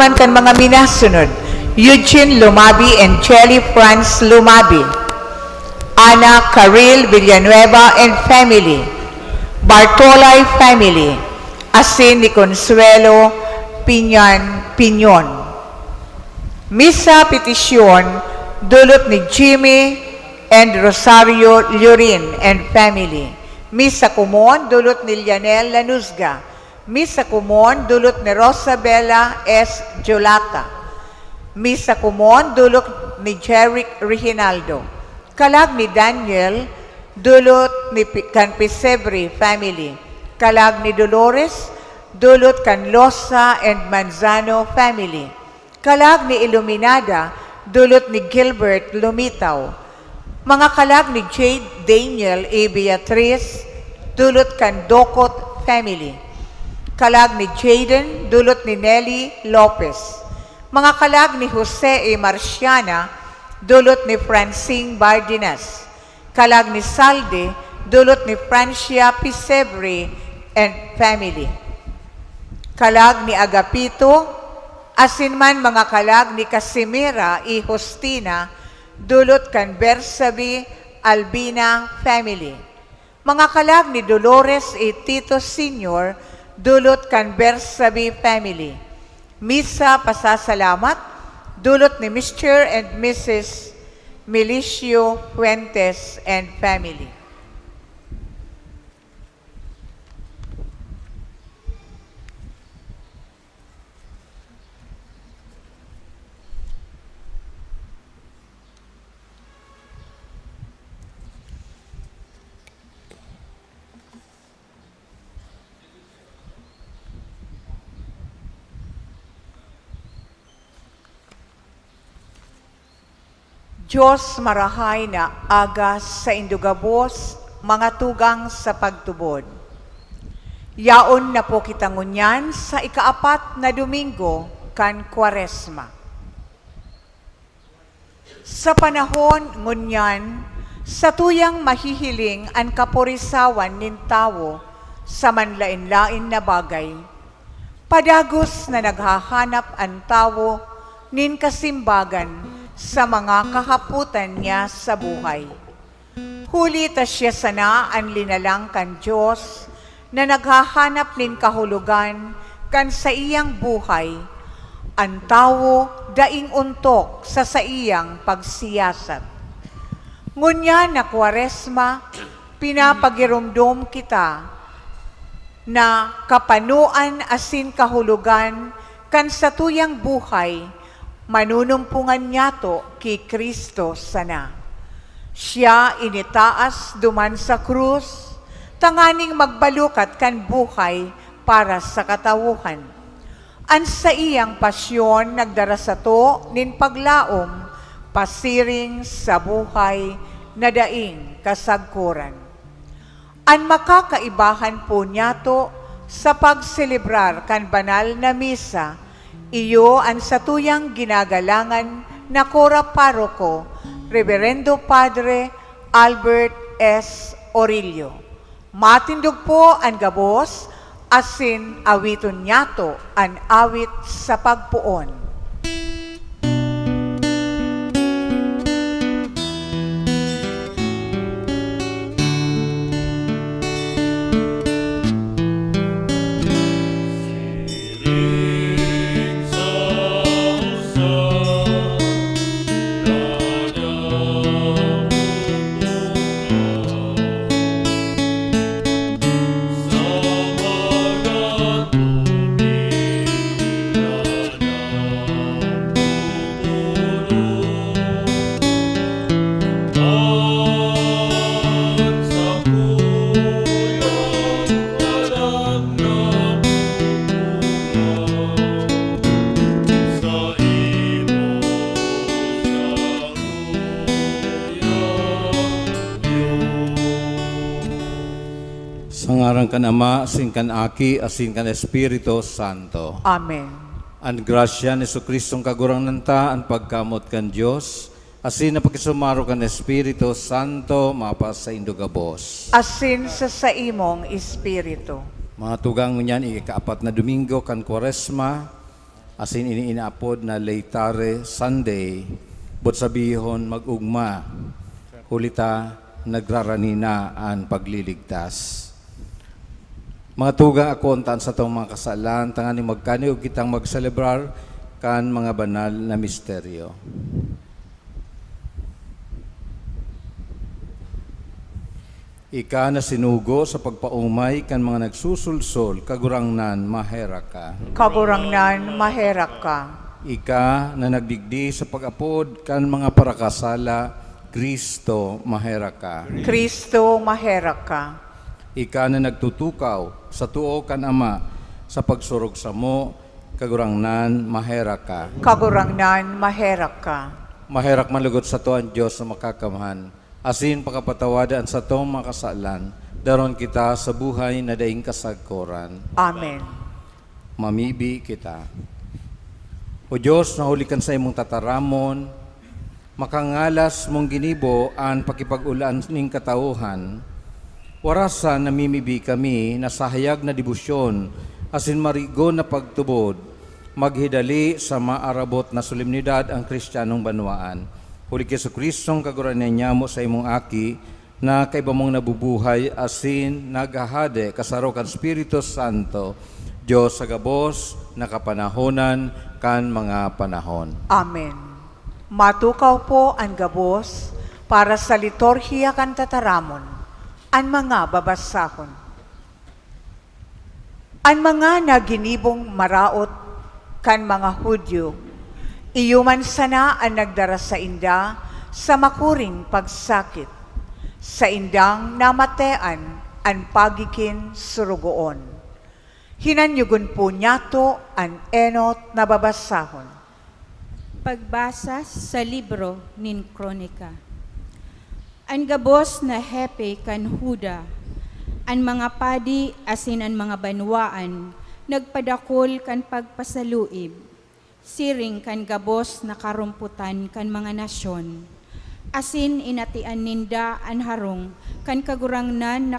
man kan mga minasunod, Eugene Lumabi and Chelly Franz Lumabi, Ana Caril Villanueva and family, Bartolay family, asin ni Consuelo Piñon. Misa petisyon dulot ni Jimmy and Rosario Lurin and family. Misa kumon dulot ni Lionel Lanuzga. Misa kumon dulot ni Rosabella S. Jolata. Misa kumon dulot ni Jeric Reginaldo. Kalag ni Daniel dulot ni kan Pesebre family. Kalag ni Dolores dulot kan Losa and Manzano family. Kalag ni Iluminada, dulot ni Gilbert Lumitaw. Mga kalag ni Jade Daniel A. Beatriz, dulot kan Dokot family. Kalag ni Jaden, dulot ni Nelly Lopez. Mga kalag ni Jose A. Marciana, dulot ni Francine Bardinas. Kalag ni Salde, dulot ni Francia Pisebre and family. Kalag ni Agapito, asin man mga kalag ni Casimira I. Justina, dulot kan Bersabi Albina family. Mga kalag ni Dolores A. Tito Sr., dulot kan Bersabi family. Misa pasasalamat, dulot ni Mr. and Mrs. Milicio Fuentes and family. Diyos marahay na agas sa indugabos, mga tugang sa pagtubod. Yaon na po kita ngunyan sa ikaapat na Domingo kan Kwaresma. Sa panahon ngunyan, sa tuyang mahihiling ang kaporisawan nin tao sa manlain-lain na bagay, padagos na naghahanap ang tao nin kasimbagan sa mga kahaputan niya sa buhay. Huli ta siya sana ang linalang kan Diyos na naghahanap nin kahulugan kan sa iyang buhay, ang tao daing untok sa iyang pagsiyasat. Ngunya na Kwaresma, pinapagirumdum kita na kapanuan asin kahulugan kan sa tuyang buhay, manunumpungan niya to kay Kristo sana. Siya initaas duman sa krus, tanganing magbalukat kan buhay para sa katawuhan. An sa iyang pasyon nagdara sa to nin paglaom, pasiring sa buhay na daing kasagkuran. An makakaibahan po niya to sa pagselebrar kan banal na misa, iyo ang satuyang ginagalangan na Kora Paroko, Reverendo Padre Albert S. Orillo. Matindog po ang gabos, asin awiton niyato ang awit sa pagpuon. Sangaran kan Ama, asin kan Aki, asin kan Espiritu Santo. Amen. Ang grasya ni Jesucristong kagurang nanta, ang pagkamot kan Diyos, asin na pagkisumaro kan Espiritu Santo, mapas sa indugabos. Asin sa imong Espiritu. Mga tugang niyan, ikaapat na Domingo kan Kwaresma, asin iniinapod na Leytare Sunday, but sabihon mag-ugma, hulita nagraranina ang pagliligtas. Mga tuga akontan sa itong mga kasalan, tangani magkani o kitang magselebrar kan mga banal na misteryo. Ika na sinugo sa pagpaumay kan mga nagsusulsol, kagurangnan mahera ka. Kagurangnan maherak ka. Ika na nagdigdi sa pag-apod kan mga parakasala, Kristo mahera ka. Kristo maherak ka. Ika na nagtutukaw sa tuo kan Ama sa pagsurog sa mo, kagurangnan mahera ka. Kagurangnan maherak ka. Maherak malugot sa to ang Diyos na makakamahan. Asin pakapatawadan sa to mga kasalan, daron kita sa buhay na daing kasagkoran. Amen. Mamibi kita. O Diyos, nahulikan sa imong tataramon, makangalas mong ginibo ang pakipag-ulan ning katauhan, warasan namimibi kami na sahayag na debosyon, asin marigo na pagtubod, maghidali sa maarabot na solemnidad ang Kristiyanong banwaan. Huli kay Kristong kaguranan niya mo sa imong aki, na kaiba mong nabubuhay, asin naghahade kasarokan Espiritu Santo, Diyos sa gabos, nakapanahonan, kan mga panahon. Amen. Matukaw po ang gabos para sa liturhiya kan tataramon, ang mga babasahon. Ang mga naginibong maraot kan mga Hudyo, iyuman sana ang nagdara sa inda sa makuring pagsakit, sa indang namatean ang pagikin surugoon. Hinanyugon po niyato ang enot na babasahon. Pagbasa sa libro nin Kronika. Ang gabos na hepe kan Huda, ang mga padi asin ang mga banwaan, nagpadakol kan pagpasaluib, siring kan gabos na karumputan kan mga nasyon, asin inatian ninda an harong kan kagurangnan na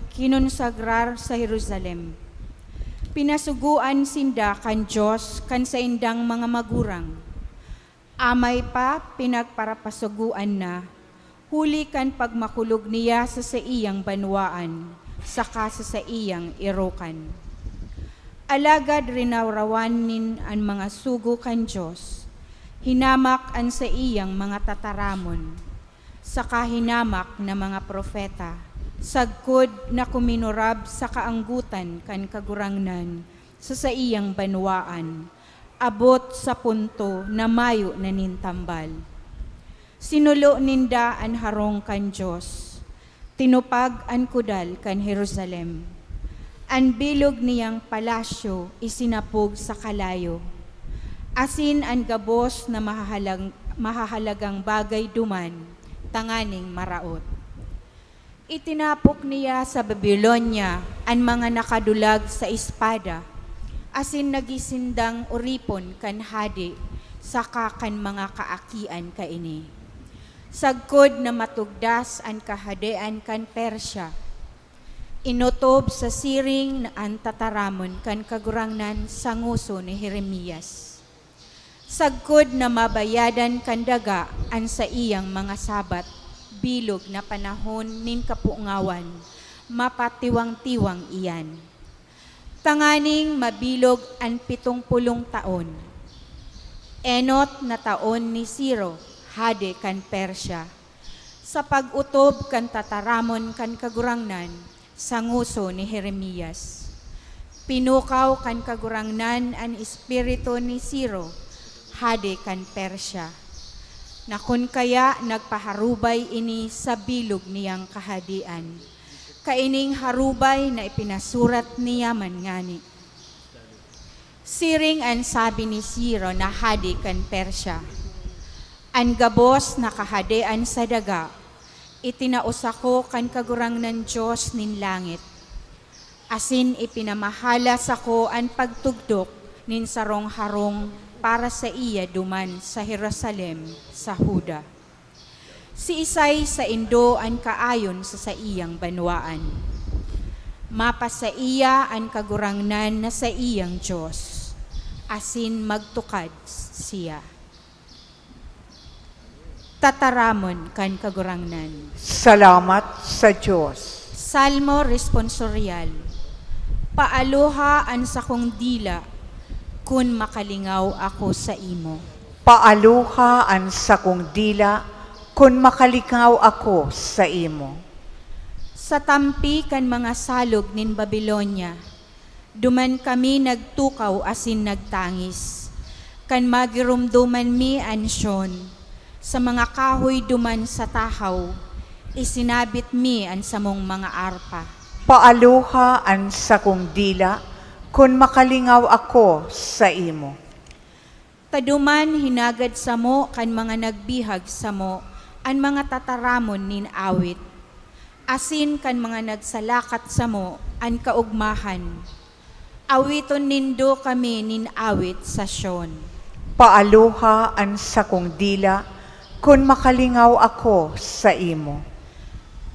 kinonsagrar sa Jerusalem. Pinasuguan sinda kan Diyos kan sa indang mga magurang. Amay pa pinagparapasuguan na, huli kan pagmakulog niya sa iyang banwaan, saka sa iyang irokan. Alagad rinawrawanin ang mga sugo kan Diyos, hinamak an sa iyang mga tataramon, saka hinamak na mga propeta, sagkod na kuminurab sa kaanggutan kan kagurangnan sa iyang banwaan, abot sa punto na mayo na nintambal. Sinulo ninda an harong kan Diyos, tinupag an kudal kan Jerusalem. Ang bilog niyang palasyo isinapog sa kalayo. Asin ang gabos na mahahalagang bagay duman, tanganing maraot. Itinapok niya sa Babylonia ang mga nakadulag sa espada, asin nagisindang uripon kan hadi, saka kan mga kaakian kaini. Sagkod na matugdas ang kahadean kan Persya, inutob sa siring na ang tataramon kan kagurangnan sa nguso ni Jeremias. Sagkod na mabayadan kan daga ang sa iyang mga sabat, bilog na panahon nin kapungawan, mapatiwang-tiwang iyan. Tanganing mabilog ang 70 taon. Enot na taon ni Ciro, hade kan Persya, sa pag-utob kan tataramon kan kagurangnan, sa nguso ni Jeremias. Pinukaw kan kagurangnan ang espiritu ni Ciro, hade kan Persya. Na kun kaya nagpaharubay ini sa bilog niyang kahadian, kaining harubay na ipinasurat niya man ngani. Siring ang sabi ni Ciro na hade kan Persya, ang gabos na kahadian sa daga, itinausako kan kagurangnan Diyos nin langit. Asin ipinamahala sako ang pagtugdok nin sarong harong para sa iya duman sa Jerusalem sa Huda. Si Isay sa Indo ang kaayon sa iyang banwaan. Mapa sa iya ang kagurangnan na sa iyang Diyos. asin magtukad siya. Tataramon kan kagurangnan. Salamat sa Diyos. Salmo responsorial. Paaluha an sakong dila, kun makalingaw ako sa imo. Paaluha an sakong dila, kun makalingaw ako sa imo. Sa tampi kan mga salog nin Babilonya, duman kami nagtukaw asin nagtangis. Kan magirumduman mi ansyon, sa mga kahoy duman sa tahaw, isinabit mi an samong mga arpa. Paaluha an sakong dila, kun makalingaw ako sa imo. Taduman hinagad sa mo kan mga nagbihag sa mo, an mga tataramon nin awit. Asin kan mga nagsalakat sa mo, an kaugmahan. Awiton nindo kami nin awit sa Sion. Paaluha an sakong dila, kun makalingaw ako sa imo.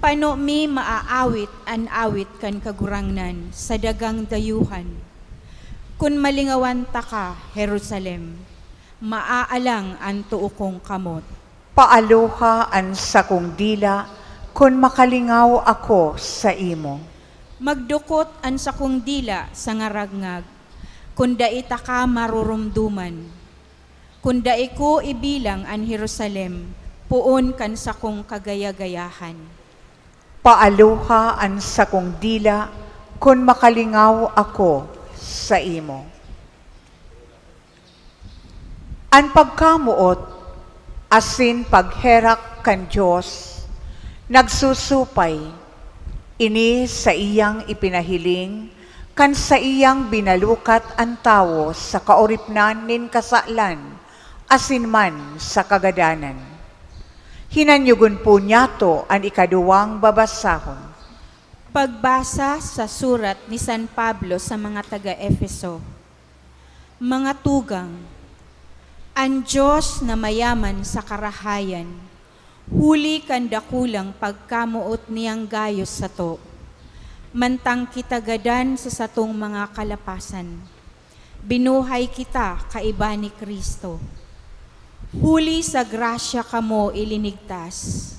Pano mi maaawit an awit kan kagurangnan sa dagang dayuhan. Kun malingawan ta ka, Jerusalem, maaalang ang tuukong kamot. Paaluha an sakong dila, kun makalingaw ako sa imo. Magdukot ang sakong dila sa ngaragngag, kun daita ka marurumduman. Kun dai ko ibilang an Jerusalem, puon kan sakong kagayagayahan. Paaluha an sakong dila, kun makalingaw ako sa imo. An pagkamuot, asin pagherak kan Diyos, nagsusupay, ini sa iyang ipinahiling, kan sa iyang binalukat ang tao sa kaoripnan nin kasaklan, asin man sa kagadanan. Hinanyugon po niyato ang ikaduwang babasahon. Pagbasa sa surat ni San Pablo sa mga taga-Efeso. Mga tugang, ang Diyos na mayaman sa karahayan, huli kan dakulang pagkamuot niyang gayos sa to, mantang kitagadan sa satong mga kalapasan. Binuhay kita kaiba ni Kristo. Huli sa grasya kamo ilinigtas,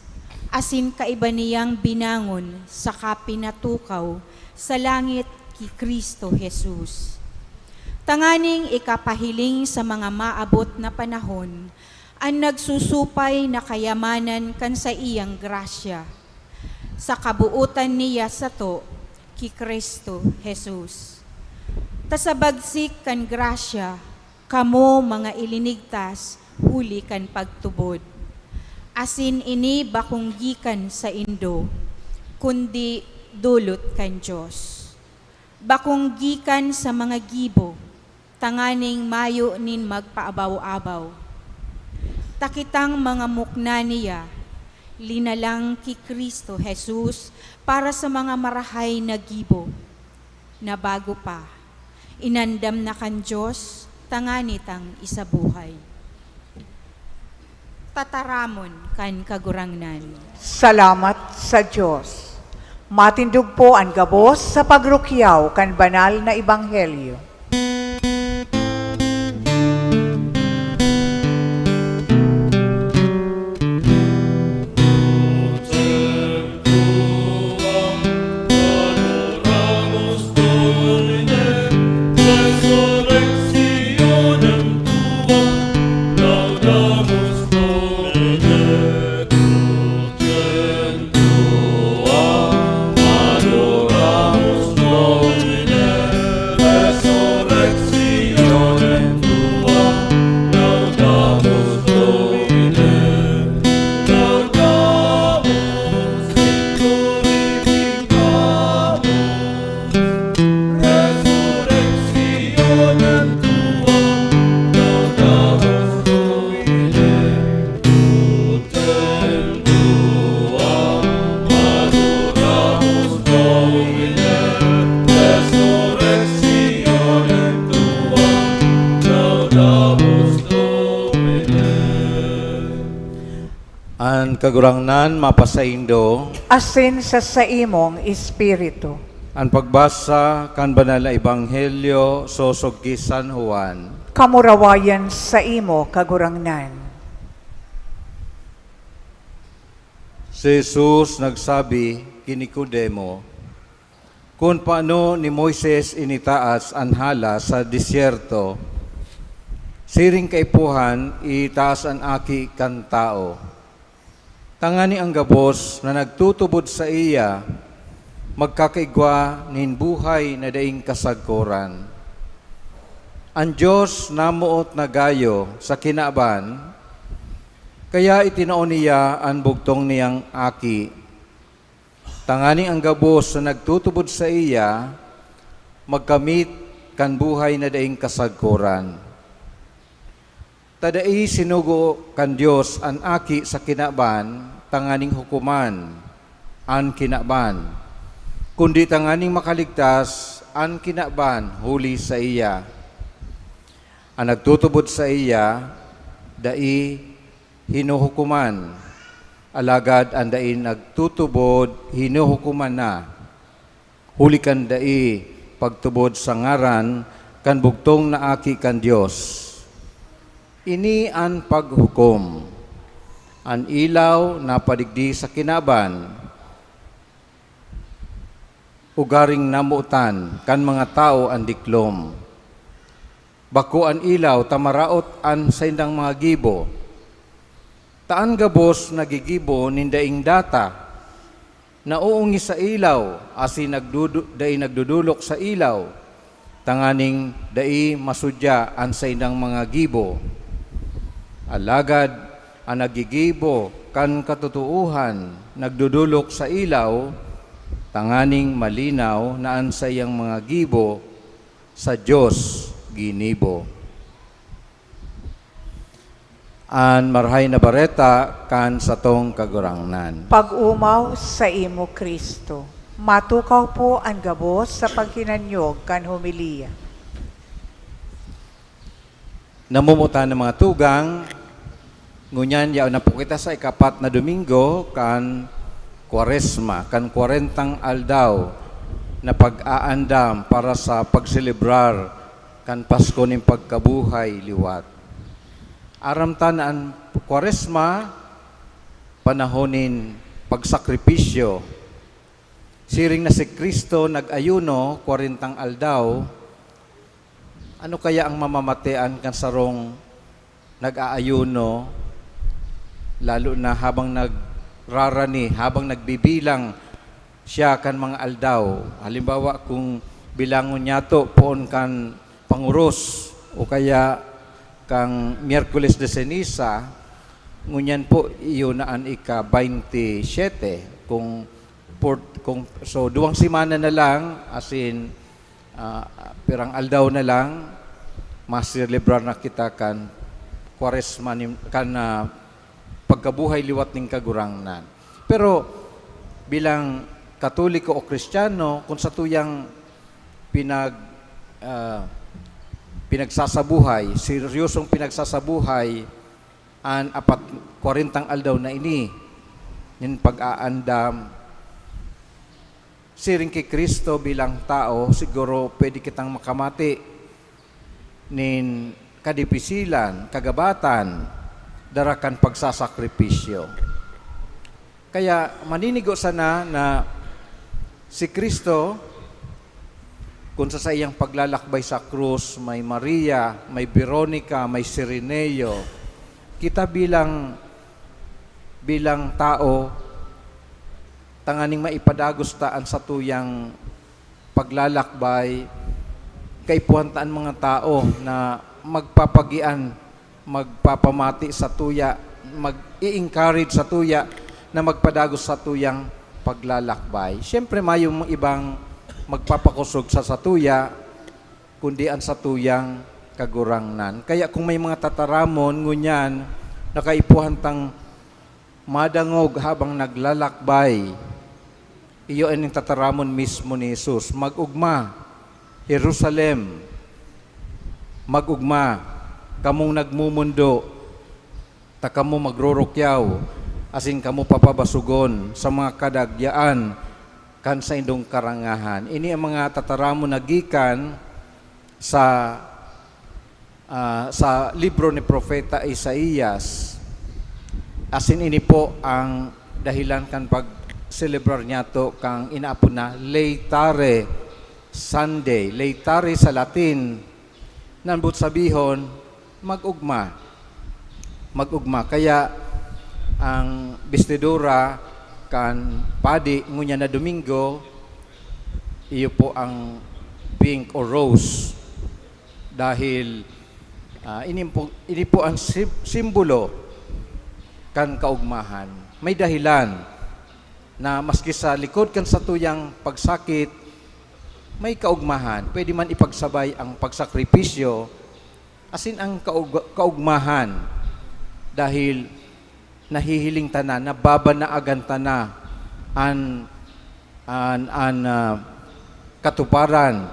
asin kaiba niyang binangon sa kapinatukaw sa langit ki Kristo Jesus. Tanganing ikapahiling sa mga maabot na panahon, ang nagsusupay na kayamanan kan sa iyang grasya, sa kabuutan niya sa to ki Kristo Jesus. Tasabagsik kan grasya, kamo mga ilinigtas, huli kan pagtubod. Asin ini bakong gikan sa Indo, kundi dulot kan Diyos. Bakong gikan sa mga gibo, tanganing mayo nin magpaabaw-abaw. Takitang mga mukna niya, linalang ki Kristo Jesus para sa mga marahay na gibo, na bago pa, inandam na kan Diyos, tanganitang isabuhay. Tataramon kan kagurangnan. Salamat sa Diyos. Matindog po ang gabos sa pagrukyaw kan banal na ebanghelyo. An kagurangnan mapasaindo, Asin sa imong espiritu. ang pagbasa kan banal na ebanghelyo sosog ki San Juan. kamurawayan sa imo kagurangnan. Si Jesus nagsabi kini Nicodemo, kung paano ni Moises initaas ang hala sa disyerto, siring kaipuhan itaas ang aki kan tao. Tangani ang gabos na nagtutubod sa iya, magkakaigwa nin buhay na daing kasagkoran. Ang Diyos namuot na gayo sa kinaban, kaya itinaon niya ang bugtong niyang aki. Tangani ang gabos na nagtutubod sa iya, magkamit kan buhay na daing kasagkoran. Tadai sinugo kan Diyos ang aki sa kinaban, tanganing hukuman, ang kinaban. Kundi tanganing makaligtas, ang kinaban huli sa iya. Ang nagtutubod sa iya, dai hinuhukuman. Alagad ang dai nagtutubod, hinuhukuman na. Huli kan dai pagtubod sa ngaran, kan bugtong na aki kan Diyos. Ini ang paghukom. Ang ilaw na padigdi sa kinaban, ugaring namutan, kan mga tao ang diklom. Bako ang ilaw, tamaraot an sa indang mga gibo. Taan gabos nagigibo nindaing data, nauungi sa ilaw, asi dai nagdudulok sa ilaw, tanganing dai masudya an sa indang mga gibo. Alagad ang nagigibo kan katotohan, nagdudulok sa ilaw, tanganing malinaw na an sa iyang mga gibo sa Diyos ginibo. An marhay na bareta kan satong kagurangnan. Pag-umaw sa imo Kristo, matukaw po ang gabos sa paghinanyog kan humiliya. Namumutan ng mga tugang, ngunyan yaw na po kita sa ikapat na Domingo kan Kwaresma, kan 40 aldaw na pag-aandam para sa pagselebrar kan Pasko ng pagkabuhay liwat. Aramtan ang Kwaresma, panahonin pagsakripisyo. Siring na si Kristo nag-ayuno, 40 aldaw, ano kaya ang mamamatean kan sarong nag-aayuno, lalo na habang nagrarani, habang nagbibilang siya kan mga aldaw. Halimbawa kung bilangon niya to poon kan panguros o kaya kang Miyerkules de Ceniza, ngunyan po iyon na an ika-27. So, 2 semana na lang, as in, pirang aldaw na lang, maselebrar na kita kan Kwaresma, kan pagkabuhay liwat ng kagurangnan. Pero, bilang Katoliko o Kristiyano, kung sa tuyang pinagsasabuhay, seryosong pinagsasabuhay, ang 40 aldaw na ini, yung pag-aandam, siring kay Kristo bilang tao, siguro pwede kitang makamati nin kadipisilan, kagabatan, darakan pagsasakripisyo. Kaya maninigo sana na si Kristo, kung sa iyang paglalakbay sa krus, may Maria, may Veronica, may Sireneo, kita bilang tao, tanganing maipadagustaan sa tuyang paglalakbay, kaipuhantaan mga tao na magpapagian, magpapamati sa tuya, mag-i-encourage sa tuya na magpadagos sa tuyang paglalakbay. Siyempre, mayong ibang magpapakusog sa satuya, kundi ang satuyang kagurangnan. Kaya kung may mga tataramon, ngunyan, nakaipuhantang madangog habang naglalakbay, iyo ang tataramon mismo ni Jesus. Mag-ugma, Jerusalem, mag-ugma, kamong nagmumundo, ta kamo magrorokyaw, asin kamo papabasugon sa mga kadagyaan, kan sa indong karangahan. Ini ang mga tataramon na gikan sa sa libro ni Propeta Isaías, asin ini po ang dahilan kan pag-celebrar niya to kang inaapod na Laetare Sunday. Laetare sa Latin, nanbut sabihon, mag-ugma. Mag-ugma. Kaya ang bestidura kan padi ngunya na Domingo, iyo po ang pink or rose. Dahil ini po ang simbolo kan kaugmahan. May dahilan na maski sa likod kan sa tuyang pagsakit, may kaugmahan. Pwede man ipagsabay ang pagsakripisyo, asin ang kaugmahan. Dahil nahihiling tanan, nababanaagan tana an katuparan,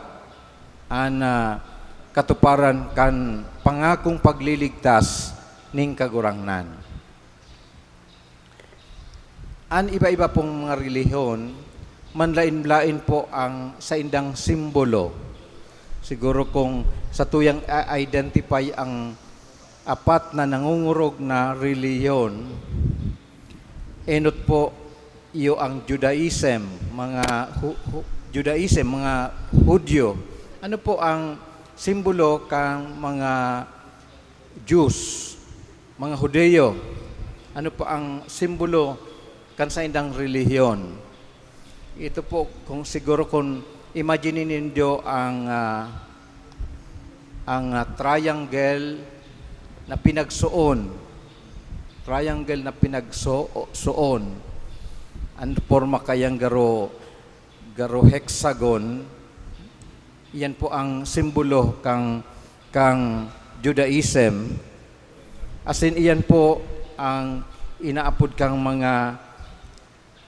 katuparan kan pangakong pagliligtas ning kagurangnan. An iba-iba pong mga relihiyon, manlain-lain po ang sa indang simbolo. Siguro kung sa tuyang identify ang apat na nangungurog na relihiyon, enot po iyo ang Judaism, mga Hudyo. Ano po ang simbolo kang mga Jews, mga Hudeo? Ano po ang simbolo kan sa indang relihiyon? Ito po, kung siguro kung imagine ninyo ang triangle na pinagsuon. Triangle na pinagsuon. Ang forma kayang garo hexagon. Yan po ang simbolo kang Judaism. As in, iyan po ang inaapod kang mga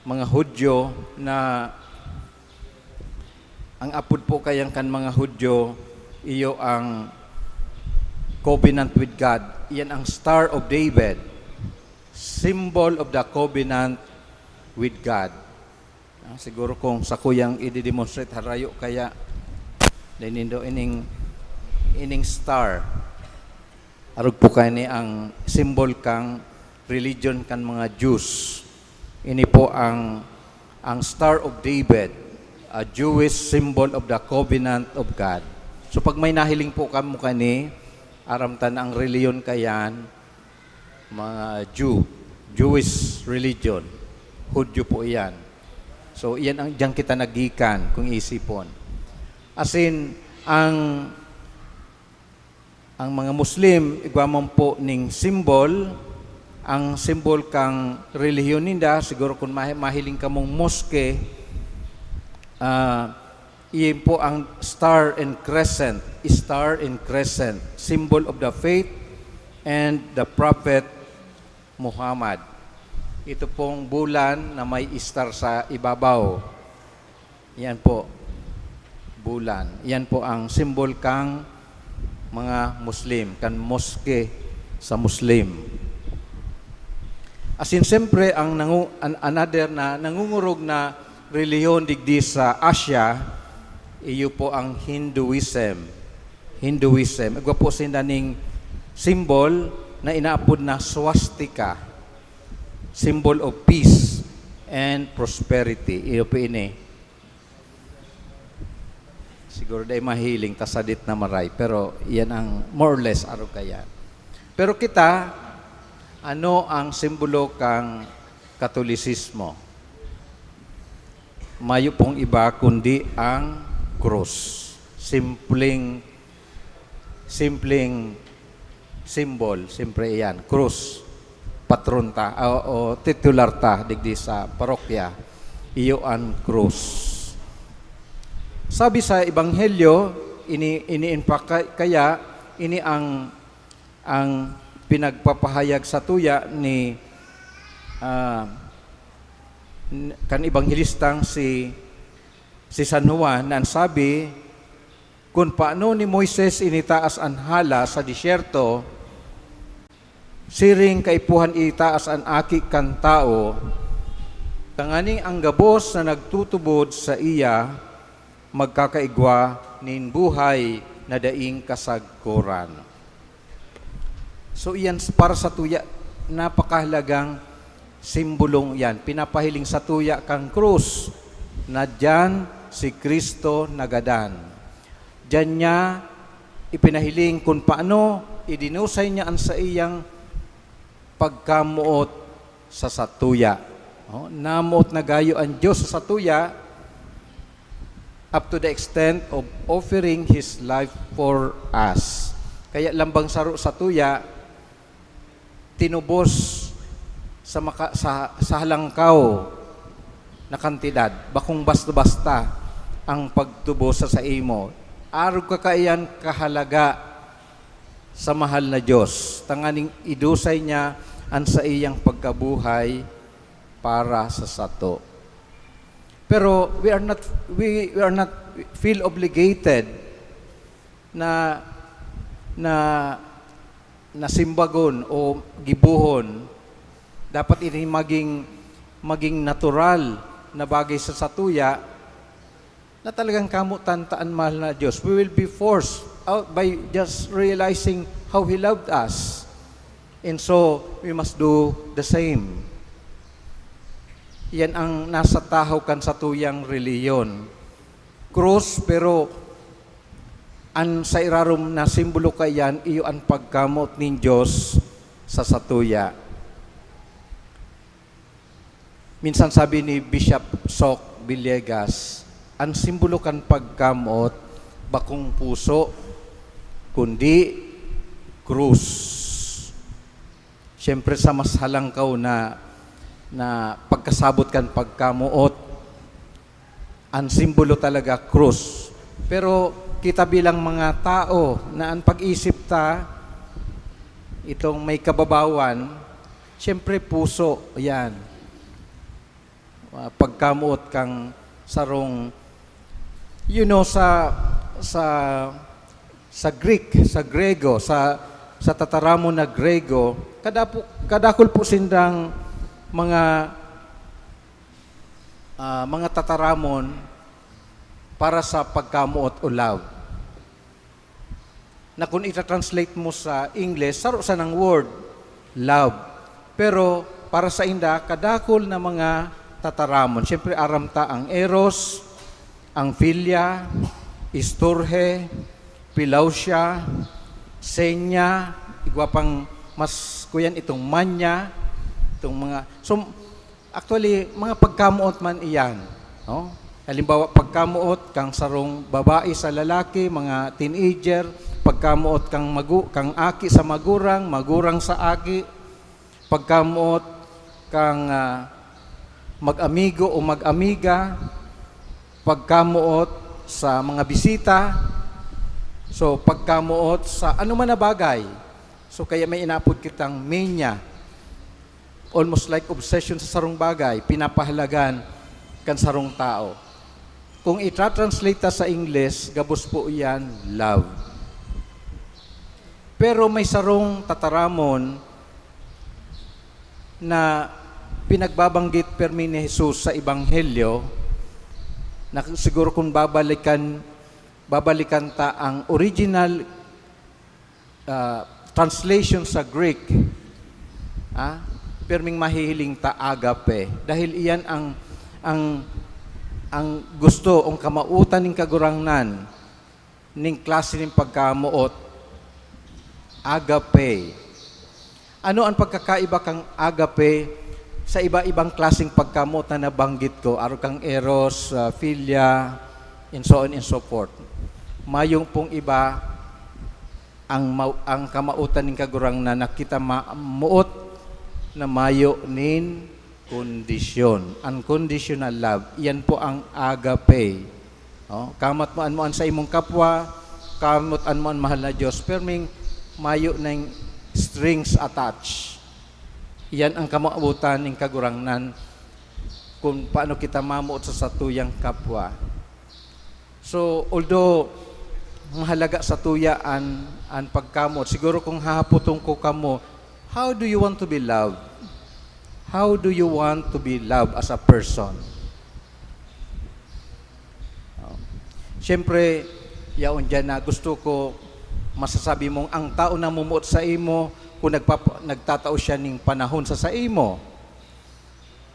Hudyo na ang apod po kayang kan mga Hudyo, iyo ang covenant with God. Iyan ang Star of David, symbol of the covenant with God. Siguro kung sa kuyang i-demonstrate harayo kaya dinindo ining star. Arog po kani ang symbol kang religion kan mga Jews. Ini po ang Star of David, a Jewish symbol of the covenant of God. So pag may nahiling po kamo kani, aramtan ang reliyon kayan, mga Jewish religion, Hudyo po iyan. So iyan ang diyan kita nagikan kung isipon. As in, ang mga Muslim, igwamon po ning symbol, ang symbol kang relihiyon ninda, siguro kung mahiling ka mong moske, iyan po ang star and crescent, symbol of the faith and the Prophet Muhammad. Ito pong bulan na may star sa ibabaw. Yan po, bulan. Yan po ang symbol kang mga Muslim, kan moske sa Muslim. As in, siyempre, another na nangungurog na reliyon digdi sa Asia, iyo po ang Hinduism. Igwa po sindaning symbol na inaapod na swastika, symbol of peace and prosperity. Iyo po ini. Siguro dahil mahiling, tasadit na maray. Pero yan ang more or less araw kaya. Pero kita, ano ang simbolo kang Katolisismo? Mayo pong iba kundi ang krus. Simpleng symbol, siyempre iyan, krus. Patron ta, o titular ta, digdi sa parokya, iyo ang krus. Sabi sa Ebanghelyo, kaya ini ang pinagpapahayag sa tuya ni kan ebanghelistang si San Juan, na sabi, kung paano ni Moises initaas ang hala sa disyerto, siring kaipuhan itaas ang aki kan tao, tanganing ang gabos na nagtutubod sa iya, magkakaigwa nin buhay na daing kasagkuran. So iyan para sa tuya, napakahalagang simbolong yan. Pinapahiling sa tuya kang krus na dyan si Kristo nagadan. Diyan niya ipinahiling kung paano idinusay niya ang sa iyang pagkamuot sa satuya. Namuot na gayo ang Diyos sa satuya up to the extent of offering His life for us. Kaya lambang saro satuya, tinubos sa halangkaw na kantidad, bakong basta-basta ang pagtubos sa imo. Arog kakaiyan kahalaga sa mahal na Diyos. Tanganing idusay niya ang sa iyang pagkabuhay para sa sato. Pero we are not feel obligated na simbagon o gibuhon. Dapat ini maging natural na bagay sa satuya na talagang kamo tantaan mahal na Diyos. We will be forced out by just realizing how He loved us. And so, we must do the same. Yan ang nasa tahaw kan sa tuyang reliyon. Krus, pero sa irarom na simbolo kayan, iyo ang pagkamot ni Diyos sa satuya. Minsan sabi ni Bishop Sok Villegas, ang simbolo kan pagkamot, bakong puso, kundi krus. Siyempre sa mas halangkaw na pagkasabot kan pagkamuot, ang simbolo talaga krus. Pero kita bilang mga tao na ang pag-isip ta, itong may kababawan, siyempre puso, yan. Pagkamuot kang sarong, sa Greek, sa Grego, sa tataramon na Grego, kadakol po sindang mga tataramon para sa pagkamuot o love. Na kung ita-translate mo sa English, saro sa ng word, love. Pero para sa inda, kadakol na mga tataramon. Siyempre, aramta ang eros, ang philia, istorhe, pilausia, senya, igwapang mas kuyan itong manya, itong mga, so actually, mga pagkamuot man iyan. No? Halimbawa, pagkamuot kang sarong babae sa lalaki, mga teenager, pagkamuot kang aki sa magurang, magurang sa aki, pagkamuot kang mag-amigo o mag-amiga, pagkamuot sa mga bisita, so pagkamuot sa anuman na bagay. So kaya may inapod kitang mania, almost like obsession sa sarong bagay, pinapahalagan kan sarong tao. Kung itra-translate sa English, gabos po iyan, love. Pero may sarong tataramon na pinagbabanggit permi ni Jesus sa Ebanghelyo, na siguro kung babalikan ta ang original translation sa Greek, perming mahihiling ta agape. Dahil iyan ang gusto ang kamautan ning kagurangnan ning klase ning pagkamuot, agape. Ano ang pagkakaiba kang agape sa iba-ibang klaseng pagkamot na nabanggit ko? Aro kang eros, philia, and so on and so forth. Mayong pong iba ang kamautan ning kagurangnan na kita muot na mayo nin kondisyon. Unconditional love. Yan po ang agape. Kamat mo an sa imong kapwa, kamutan mo an mahal na Diyos, perming mayo ng strings attached. Yan ang kamautan ng kagurangnan kung paano kita mamuot sa satuyang kapwa. So, although mahalaga sa tuya ang pagkamot, siguro kung hahaputong ko kamo, how do you want to be loved? How do you want to be loved as a person? Siyempre, yaon dyan na gusto ko masasabi mong ang tao na mumuot sa imo, kung nagtatao siya ning panahon sa imo,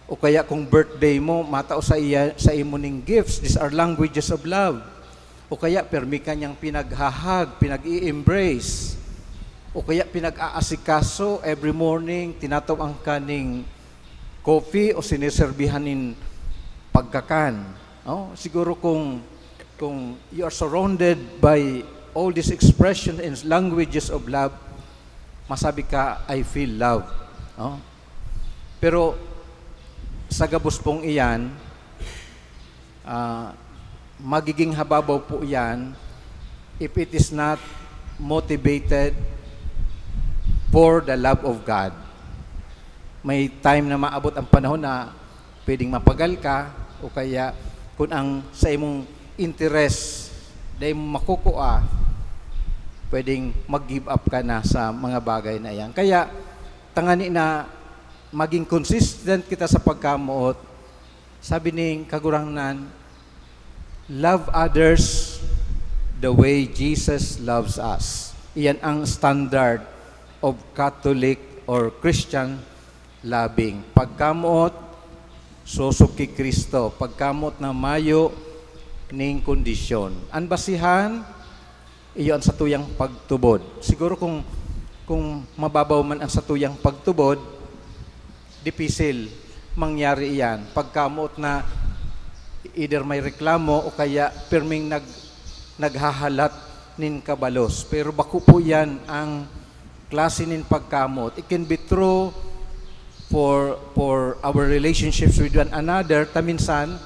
o kaya kung birthday mo, matao sa imo ning gifts. These are languages of love. O kaya permi ka niyang pinaghahag, pinag-i-embrace. O kaya pinag-aasikaso every morning, tinatawang ka ning coffee o siniserbihan nin pagkakan. Oh, siguro kung you are surrounded by all these expressions and languages of love, masabi ka, I feel love. Oh? Pero sa gabos pong iyan, magiging hababaw po iyan if it is not motivated for the love of God. May time na maabot ang panahon na pwedeng mapagal ka, o kaya kung ang sa imong interest dahil makukuha, pwedeng mag-give up ka na sa mga bagay na yan. Kaya, tangani na maging consistent kita sa pagkamuot. Sabi ning kagurangnan, love others the way Jesus loves us. Iyan ang standard of Catholic or Christian loving. Pagkamuot, susok kay Kristo. Pagkamuot na mayo ning kondisyon. Ang basihan, iyon sa tuyang pagtubod. Siguro kung mababaw man ang sa tuyang pagtubod, dipisil mangyari iyan. Pagkamuot na either may reklamo o kaya pirming naghahalat nin kabalos. Pero bako po yan ang klase nin pagkamot. It can be true for our relationships with one another. Minsan,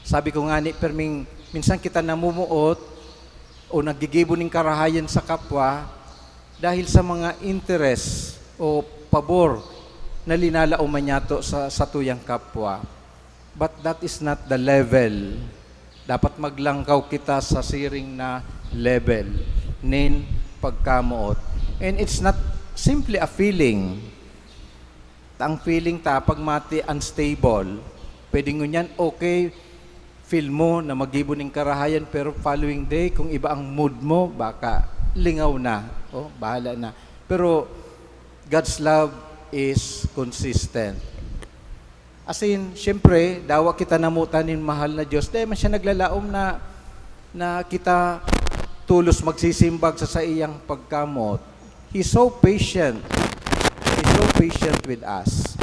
sabi ko nga ni, pirming minsan kita namumuot o nagigibo ning karahayan sa kapwa dahil sa mga interest o pabor na linalao man yato sa tuyang kapwa. But that is not the level. Dapat maglangkaw kita sa siring na level nin pagkamuot. And it's not simply a feeling. Ang feeling ta, pag mati unstable, pwedeng ngunyan, okay, feel mo na magibo ning karahayan, pero following day, kung iba ang mood mo, baka lingaw na. O, bahala na. Pero God's love is consistent. As in, syempre, dawa kita namutanin mahal na Diyos. Dahil man siya naglalaom na kita tulos magsisimbag sa iyang pagkamot. He's so patient. He's so patient with us.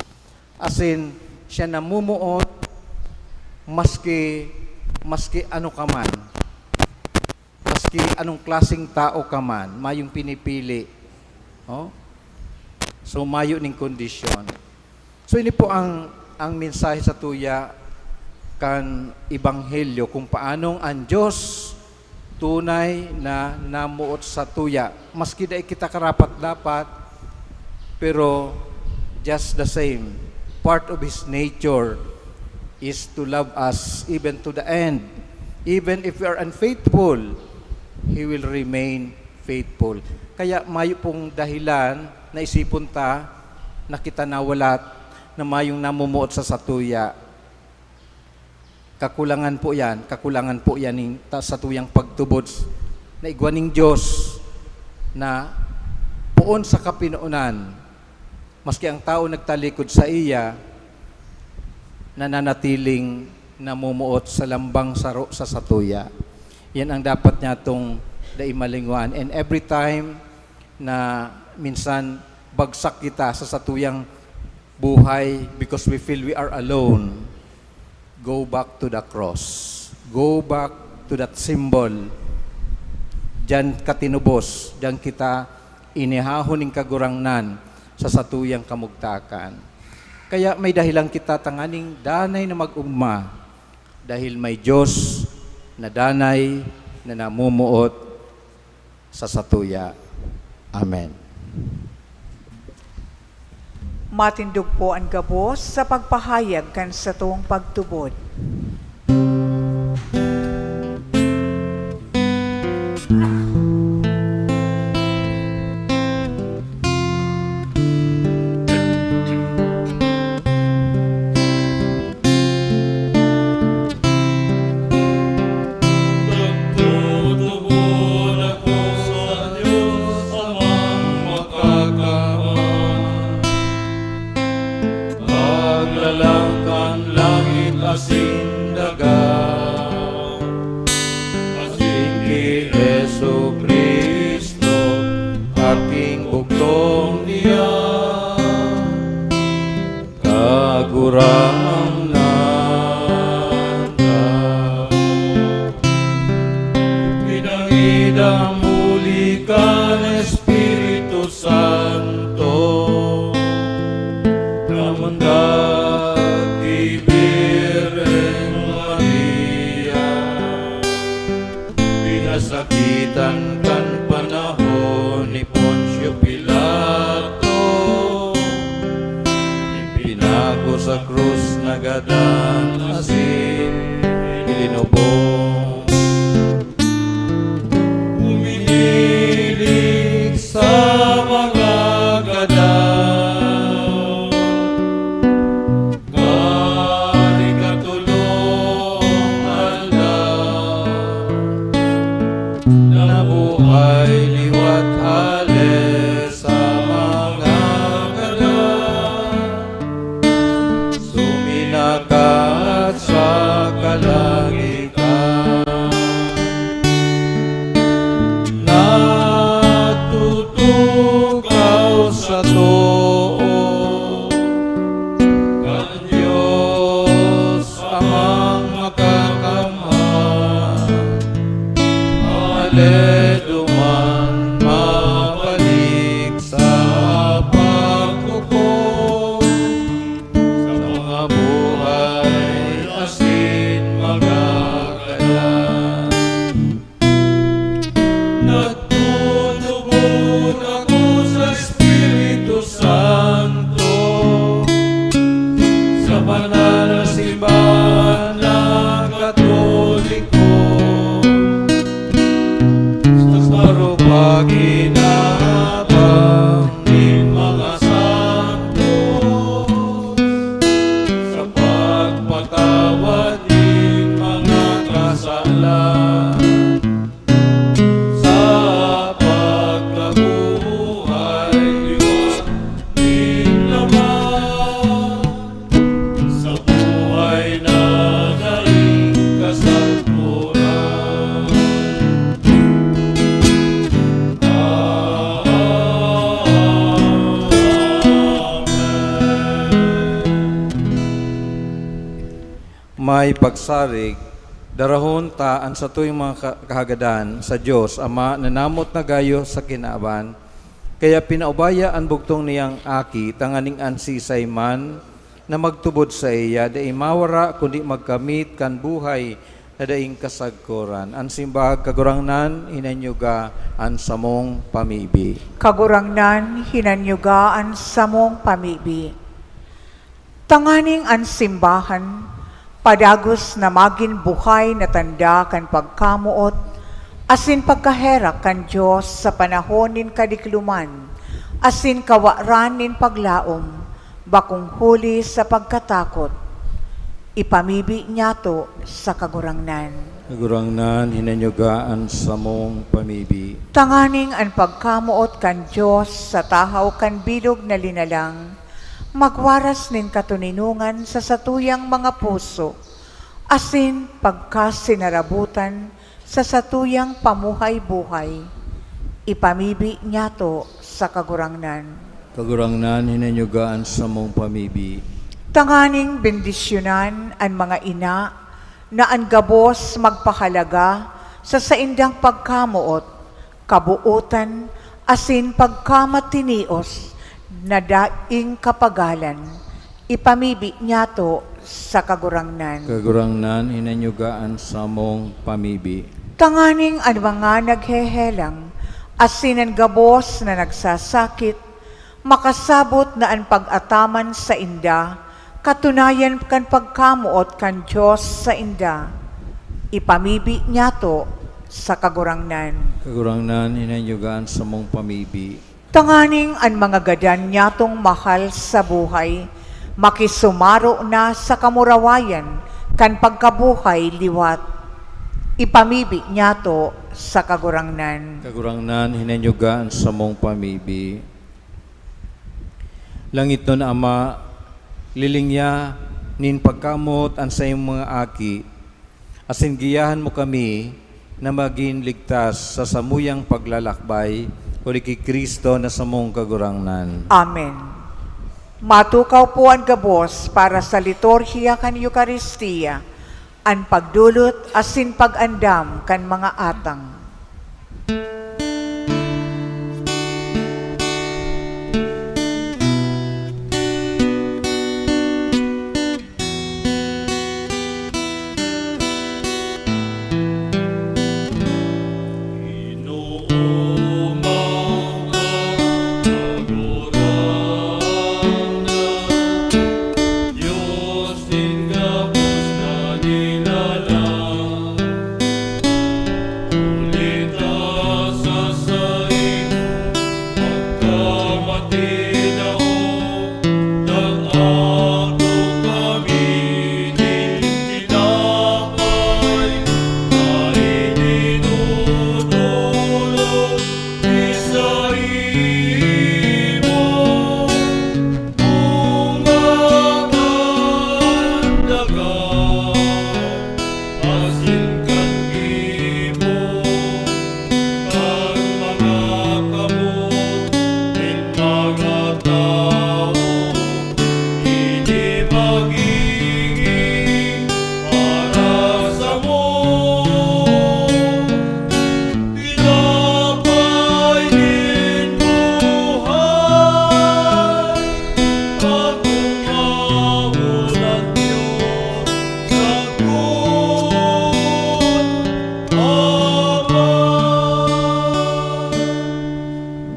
As in, siya namumuot maski ano ka man. Maski anong klaseng tao ka man, mayong pinipili. Oh? So, mayo ning kondisyon. So, ini po ang mensahe sa tuya kan Ebanghelyo kung paanong ang Diyos tunay na namuot sa tuya. Maski da kita karapat-dapat, pero just the same, part of His nature is to love us even to the end. Even if we are unfaithful, He will remain faithful. Kaya mayo pong dahilan na isipon ta na kita nawalat na mayong namumuot sa satuya. Kakulangan po yan sa tuyang pagtubod na igwaning Diyos na poon sa kapinuunan, maski ang tao nagtalikod sa iya, nananatiling namumuot sa lambang saro sa satuya. Yan ang dapat niya itong daimalingwan. And every time na minsan bagsak kita sa satuyang buhay because we feel we are alone, go back to the cross. Go back to that symbol. Diyan ka tinubos, diyan kita inihahon ng kagurangnan sa satuyang kamugtakan. Kaya may dahilan kita tanganing danay na mag-ugma dahil may Diyos na danay na namumuot sa satuya. Amen. Matindog po ang gabos sa pagpahayag kan sa tuong pagtubod. Nagtutubod ako sa Diyos amang makakaon. idamuli ka ng Espiritu Santo, namundag di Birhen Maria, pinasakitan kan panahon ni Poncio Pilato, ipinago sa krus nagadan asin ilinubong, uminilig sa mga gadaw, kari katulong aldaw, nabuhay liwat halis sa mga gadaw, suminakat sa kalangitan, natutukaw sa too, kan Diyos amang makakamhan, aleduman mabalik sa pagkuko, sa mga buhay asin mga kalan. Nagtutubod ako sa Espiritu Santo, sa banal na simbahan ng Katoliko, sa parupaginabang ng mga santo, sa pagpatawad ng mga kasalan, sa pagkabuhay liwat din naman, sa buhay na daing kasalpuran. May pagsarig, darahon taan sa tuyong mga kahagadan sa Diyos Ama nanamot na gayo sa kinaban, kaya pinaubaya ang bugtong niyang aki tanganing ansisay man na magtubod sa iya, da mawara kundi magkamit kan buhay na daing kasagkuran. Ang simbag kagurangnan hinanyuga ang samong pamibi. Kagurangnan hinanyugaan sa mong pamibi. Tanganing ang simbahan, padagos na magin buhay na tanda kan pagkamuot, asin pagkaherak kan Diyos sa panahonin kadikluman, asin kawaranin paglaom, bakong huli sa pagkatakot, ipamibi niya to sa kagurangnan. Kagurangnan hinanyugaan sa mong pamibi. Tanganing ang pagkamuot kan Diyos sa tahaw kan bilog na linalang, magwaras nin katuninungan sa satuyang mga puso, asin pagkasinarabutan sa satuyang pamuhay-buhay, ipamibi niya to sa kagurangnan. Kagurangnan hinanyugaan sa mong pamibi. Tanganing bendisyonan ang mga ina na ang gabos magpahalaga sa saindang pagkamuot, kabuutan, asin pagkamatinios na daing kapagalan, ipamibi niya to sa kagurangnan. Kagurangnan hinanyugaan sa mong pamibi. Tanganing ang mga naghehelang, asin ang gabos na nagsasakit, makasabot na ang pag-ataman sa inda, katunayan kan pagkamuot kan Diyos sa inda, ipamibi niya to sa kagurangnan. Kagurangnan hinanyugaan sa mong pamibi. Tanganing ang mga gadan niyatong mahal sa buhay, makisumaro na sa kamurawayan, kan pagkabuhay liwat, ipamibi niya to sa kagurangnan. Kagurangnan hinanyugaan sa mong pamibi. Langit nun Ama, lilingya nin pagkamot ang sa iyong mga aki, asin giyahan mo kami na maging ligtas sa samuyang paglalakbay uli kay Kristo na sa mong kagurangnan. Amen. Matukaw po ang gabos para sa liturhiya kan Eukaristiya, ang pagdulot asin pag-andam kan mga atang.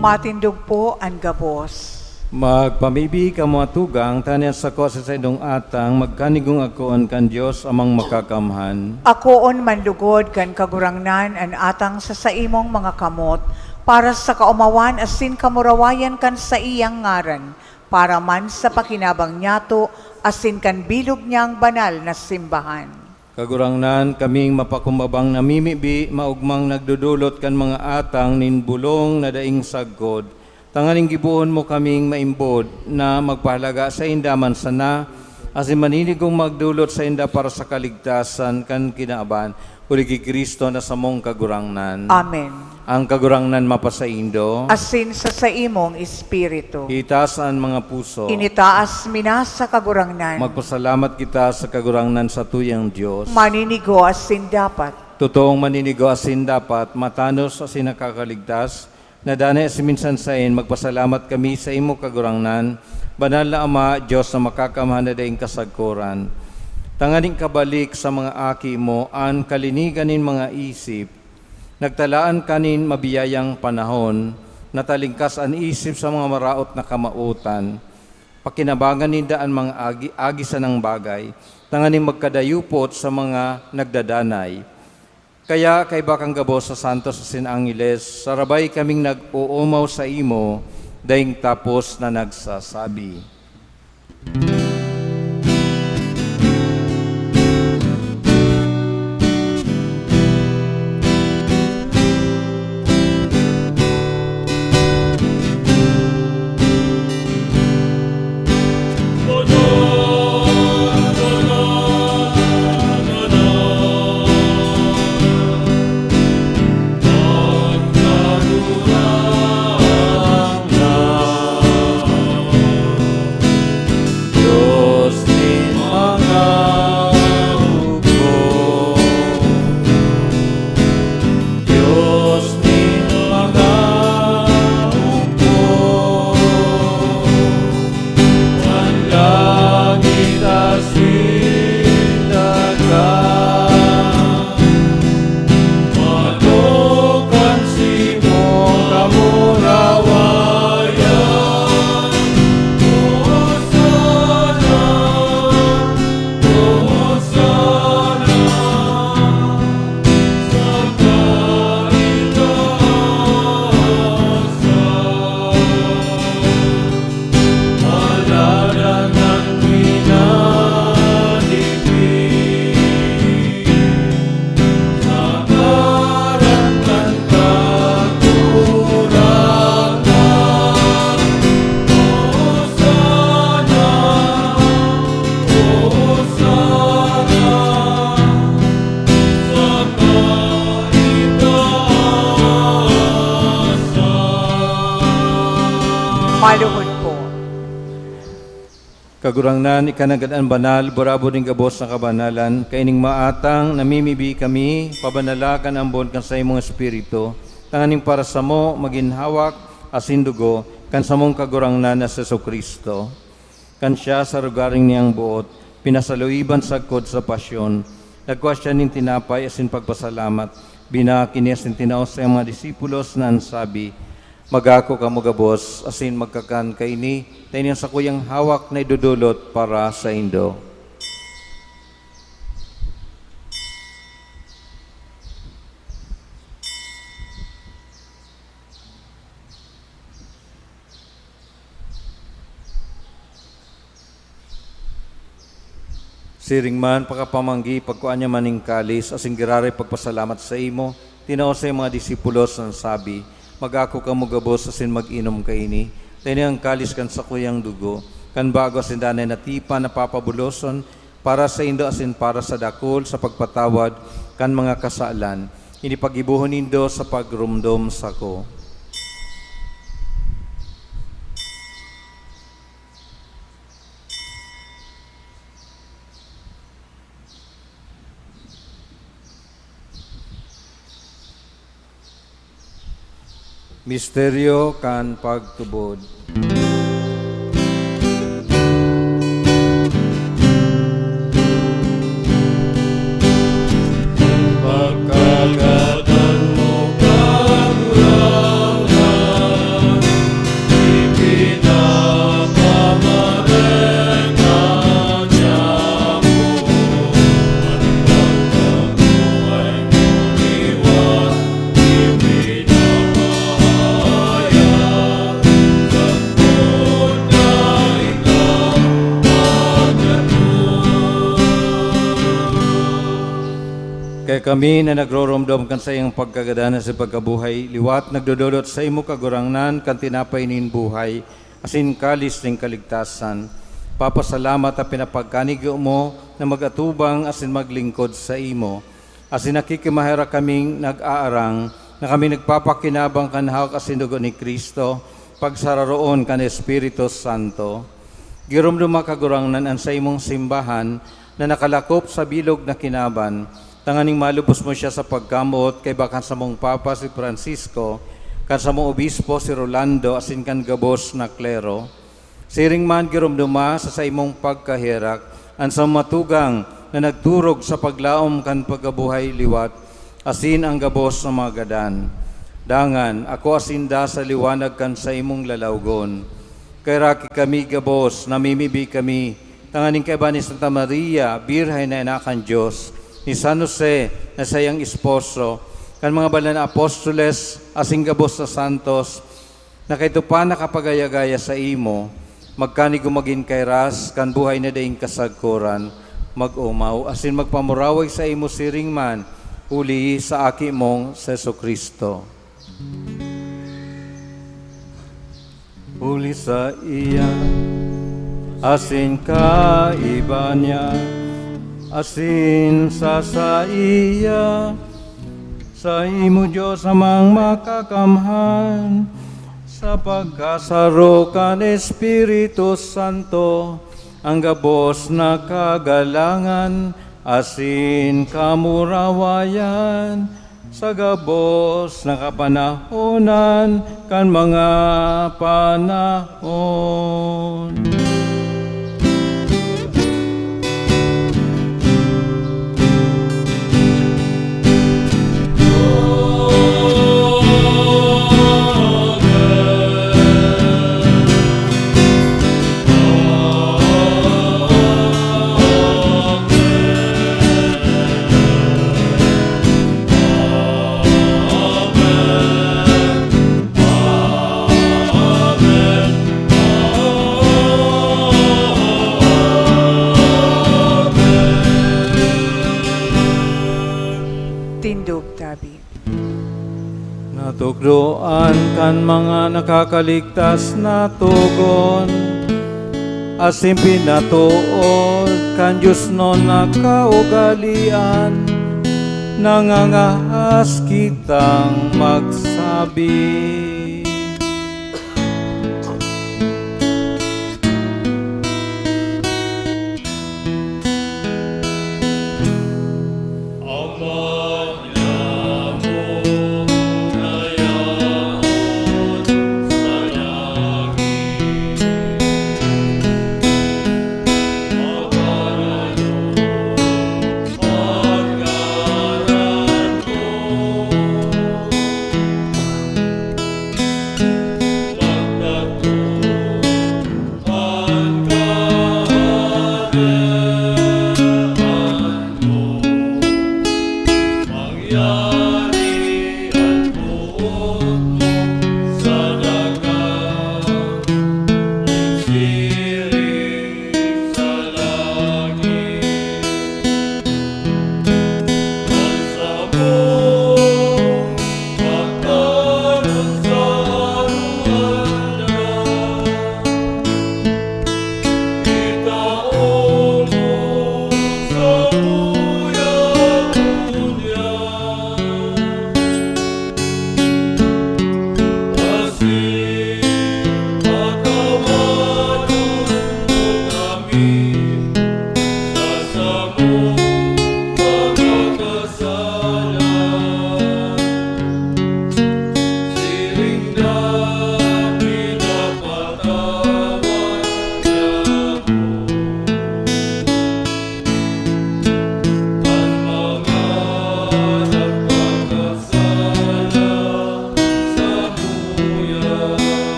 Matindog po ang gabos. Magpamibi ka mga tugang, tanian sa ko sa idong atang, magkanigong akoon kan Diyos amang makakamhan. Akoon manlugod kan kagurangnan an atang sa saimong mga kamot, para sa kaumawan asin kamurawayan kan sa iyang ngaran, para man sa pakinabang niyato asin kan bilog niyang banal na simbahan. Kagurangnan kaming mapakumbabang namimibi, maugmang nagdudulot kan mga atang ninbulong na daing sagkod. Tanganing gibuon mo kaming maimbod na magpahalaga sa indaman sana, asin maninigong magdulot sa inda para sa kaligtasan kan kinaaban, uli ki Kristo na samong kagurangnan. Amen. Ang kagurangnan mapasaindo, Asin sa saimong espiritu. itaas ang mga puso. Initaas mina sa kagurangnan. Magpasalamat kita sa kagurangnan sa tuyang Diyos. Maninigo asin dapat. Totoong maninigo asin dapat, matanos asin nakakaligtas, na danay asin minsan sain, magpasalamat kami sa imo kagurangnan, banal na Ama, Diyos na makakamhan na daing kasagkuran. Tanganing kabalik sa mga aki mo, an kaliniganin mga isip, nagtalaan kanin mabiyayang panahon, natalingkas an isip sa mga maraot na kamautan, pakinabangan ninda ang mga agisan ng bagay, tanganing magkadayupot sa mga nagdadanay. Kaya kay bakang gabos sa Santos sa Sinangiles, sarabay kaming nag-uumaw sa imo, daing tapos na nagsasabi. Maluhod po. Kagurangnan, ikanagadaan banal, burabo ning gabos na kabanalan, kaining maatang, namimibi kami, pabanalakan ang buwan kan sa imong espiritu, tanganing para sa mo, maginhawak, asin dugo, kan sa mong kagurangnan na sa Kristo. Kan siya sa rugaring niyang buot, pinasaluiban sagkod sa pasyon, nagkuha siya ning tinapay, asin pagpasalamat, binakini asin tinaos sa mga disipulos na ansabi, magako ka mo gabos, asin magkakan kaini, tayo sa kuyang hawak na idudulot para sa indo. Siring man, pagkapamanggi, pagkuan niya maning kalis, asin girare pagpasalamat sa imo, tinaos sa mga disipulos na sabi, magako ka mo gabos asin mag-inom kaini, tayo ang kalis kan sa kuyang dugo, kan bago asin danay na tipa na papabuloson, para sa indo asin para sa dakol, sa pagpatawad, kan mga kasalan, inipagibuhon indo sa pagrumdom sa ko. Misteryo kan pagtubod. Pagkagatan mo kagurangan, Kaya kami na nagroromdom kan sa iyong pagkagadanan sa pagkabuhay, liwat nagdododot sa imo kagurangnan kan tinapay nin buhay, asin kalis ning kaligtasan. Papasalamat at pinapagkanig mo na magatubang asin maglingkod sa imo. Asin nakikimahera kaming nag-aarang na kami nagpapakinabang kan hawak asin dugo ni Kristo, pagsararoon kan Espiritu Santo. Giromduma kagurangnan an sa imong simbahan na nakalakop sa bilog na kinaban, tanganing malubos mo siya sa pagkamot kay bakan sa mong Papa si Francisco, kan sa mong Obispo si Rolando, asin kan gabos na klero. Siring man giromduma sa imong pagkahirak, an sa matugang na nagturog sa paglaom kan pagabuhay liwat, asin ang gabos na mga gadan. Dangan, ako asinda sa liwanag kan sa imong lalawgon. Kay raki kami gabos, namimibi kami, tanganing kay ba ni Santa Maria, Birhay na Inakan Diyos, ni San Jose na sayang esposo, kan mga banal na apostoles, asing gabos na santos, na kayto pa nakapagayagaya sa imo, magkanig magin kay ras, kan buhay na daing kasagkuran, mag-umaw, asin magpamuraway sa imo siring man, uli sa aki mong Seso Kristo. Uli sa iya, asin ka iba niya, asin sa iya, sa imo Diyos amang makakamhan, sa pagkasaro kan Espiritu Santo, ang gabos na kagalangan, asin kamurawayan, sa gabos na kapanahonan, kan mga panahon. Tindog tabi. Natukdoan kan mga nakakaligtas na tugon, asim pinatuod kan Diyos no nakaugalian, nangangahas kitang magsabi.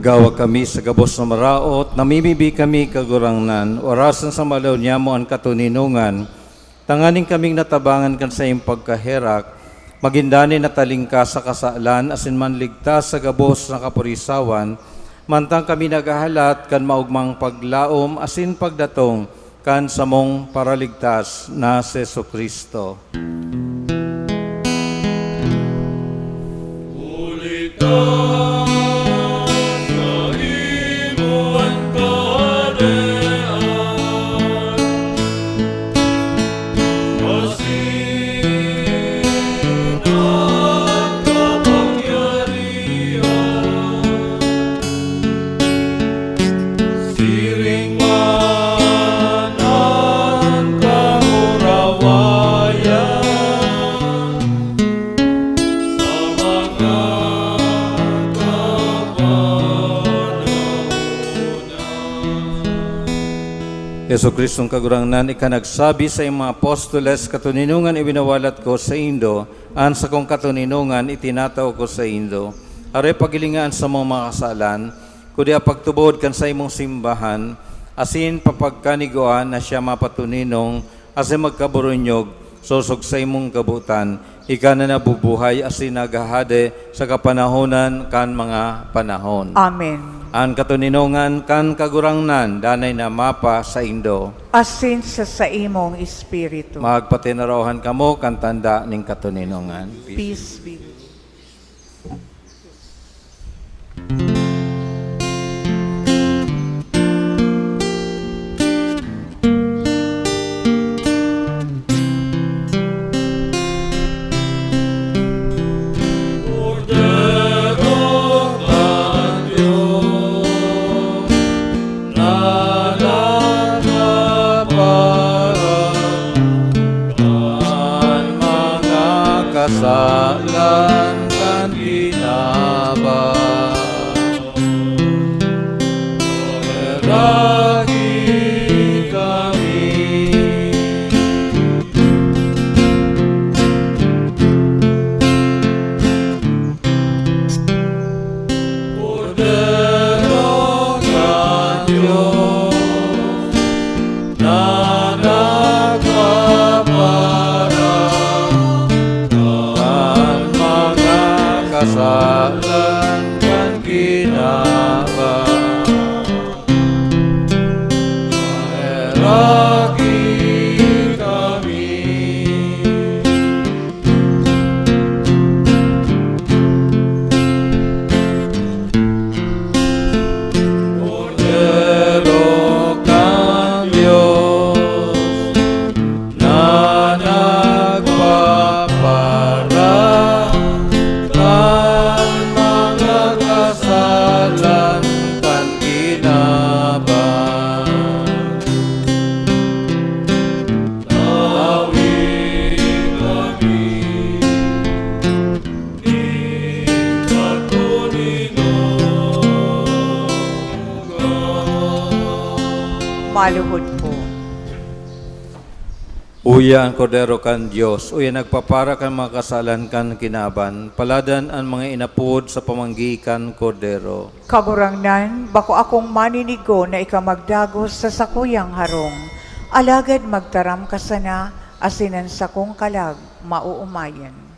Agawag kami sa gabos na maraot, namimibi kami kagurangnan, orasan sa malaw niya mo ang katuninungan, tanganing kaming natabangan kan sa iyong pagkaherak, magindani na talingka sa kasalan, asin man ligtas sa gabos na kapurisawan, mantang kami nagahalat kan maugmang paglaom, asin pagdatong kan samong paraligtas na Seso Kristo. Yesu Kristong kagurangnan, ikanagsabi sa iyong mga apostoles, katuninungan ibinawalat ko sa Indo, an sa kong katuninungan itinataw ko sa Indo. Are pagilingaan sa mga kasalan, kundi pagtubod kan sa imong simbahan, asin papagkaniguan na siya mapatuninong, asin magkaburunyog, sosog sa imong kabutan, ika na nabubuhay, asin nagahade sa kapanahonan kan mga panahon. Amen. Ang katuninungan kan kagurangnan, danay na mapa sa Indo. Asin sa imong espiritu. Magpatinarawan kamo kan tanda ning katuninungan. Peace be with you. Kasalan kan ginaba, meragi kami. Cordero kan Diyos, na kasalan kan ginaba, meragi kami. Cordero kan Diyos, na nagpapara Maluhod po. Uya ang kordero kan Diyos, uya nagpapara kan mga kasalan kan kinaban, paladan ang mga inapod sa pamanggikan kordero. Kagurangnan, bako akong maninigo na ikamagdagos sa sakuyang harong, alagad magtaram ka sana, asinan sa kong kalag, mauumayan.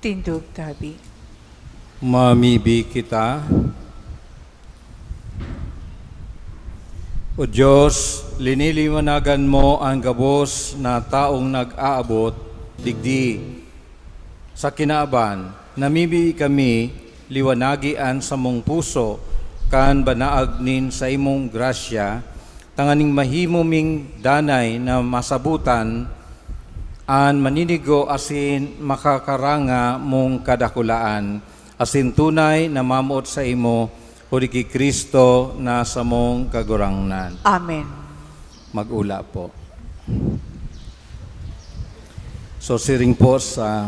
Tindog tabi. Mamibi kita. O Diyos, liniliwanagan mo ang gabos na taong nag-aabot, digdi. Sa kinaaban, namibi kami, liwanagian sa mong puso, kan banaag nin sa imong grasya, tanganing mahimuming danay na masabutan, an maninigo asin makakaranga mong kadakulaan, asin tunay na mamuot sa imo, huli ki Kristo na sa mong kagurangnan. Amen. Mag-ula po. So siring po sa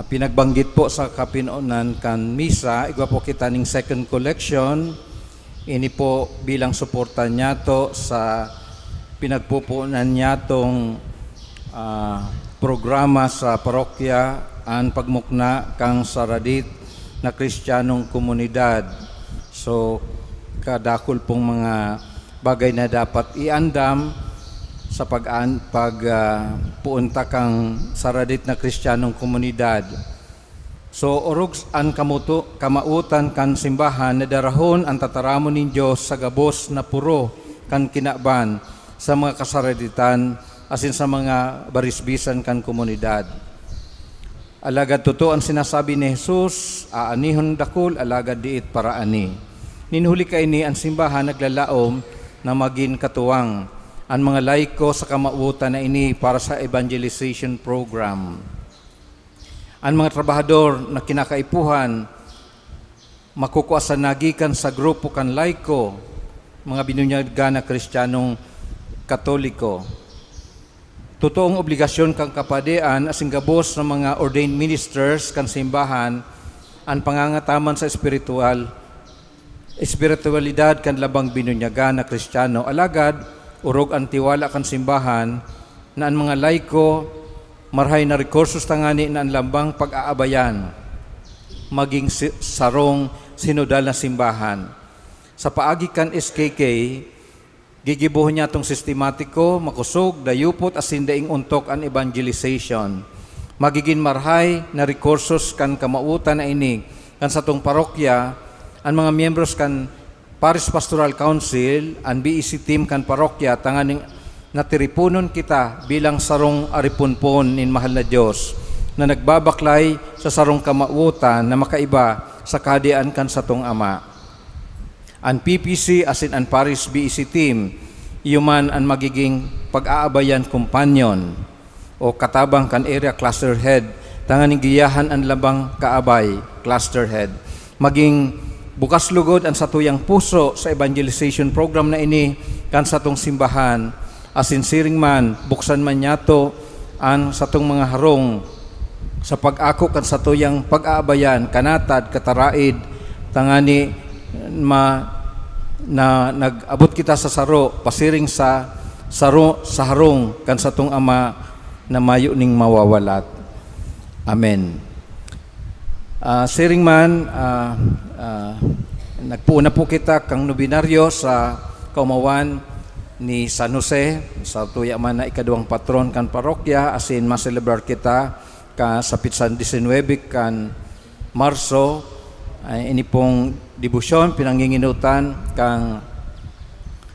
pinagbanggit po sa kapinunan kan misa, igwa po kita ning second collection. Ini po bilang suporta niyato sa pinagpupunan niyatong programa sa parokya ang pagmukna kang saradit na Kristiyanong komunidad. So, kadakol pong mga bagay na dapat iandam sa pagpuunta kang saradit na Kristiyanong komunidad. So, orog ang kamautan kan simbahan na darahon ang tataramon ng Diyos sa gabos na puro kan kinaban sa mga kasaraditan asin sa mga barisbisan kan komunidad. Alagad totoo ang sinasabi ni Jesus, aanihon dakol, alagad diit para ani. Ninhuli ka ini ang simbahan naglalaom na maging katuwang ang mga laiko sa kamautan na ini para sa evangelization program. Ang mga trabahador na kinakaipuhan, makukuasan nagikan sa grupo kan laiko, mga binunyagan na Kristiyanong Katoliko. Totoong obligasyon kang kapadean asing gabos ng mga ordained ministers kan simbahan ang pangangataman sa espiritualidad kan labang binunyagan na Kristiyano. Alagad, urog ang tiwala kan simbahan na ang mga laiko marhay na rekursos tangani na ang lambang pag-aabayan maging sarong sinodal na simbahan. Sa paagi kan SKK, gigibuhon niya itong sistematiko, makusog, dayupot, asin daing untok ang evangelization. Magiging marhay na rekursos kan kamautan na ini, kan sa tong parokya, ang mga miyembros kan Parish Pastoral Council, ang BEC team kan parokya, tanganing natiripunon kita bilang sarong aripunpon nin mahal na Diyos, na nagbabaklay sa sarong kamautan na makaiba sa kadian kan sa tong Ama. Ang PPC asin ang Parish BEC team, iyoman ang magiging pag-aabayan companion o katabang kan area cluster head, tanganing giyahan ang labang kaabay cluster head. Maging bukas lugod ang satuyang puso sa evangelization program na ini kan satong simbahan, asin siring man, buksan man yato ang satong mga harong sa pag-ako kan satuyang pag-aabayan, kanatad, kataraid, tangani na nag-abot kita sa saro, pasiring sa saro sa harong kan sa tong Ama na mayo ning mawawalat. Amen. Siring man, nagpuuna po kita kang nobinaryo sa kaumawan ni San Jose, sa tuya man na ikaduang patron kan parokya, asin ma-celebrar kita sa Pitsan 19 kan Marso, ini pong debosyon, pinanginginutan kang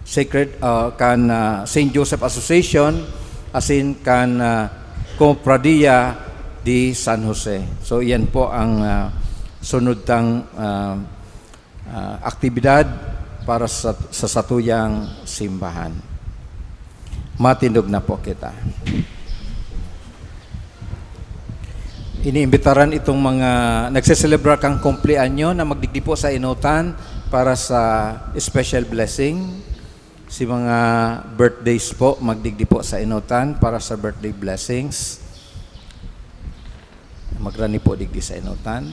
Sacred kan St. Joseph Association asin kan Compradia di San Jose. So iyan po ang sunod tang aktibidad para sa satuyang simbahan. Matindog na po kita. Iniimbitaran itong mga nagseselebrar kang kumpleanyo na magdigdi po sa inutan para sa special blessing. Si mga birthdays po, magdigdi po sa inutan para sa birthday blessings. Magrani po digdi sa inutan.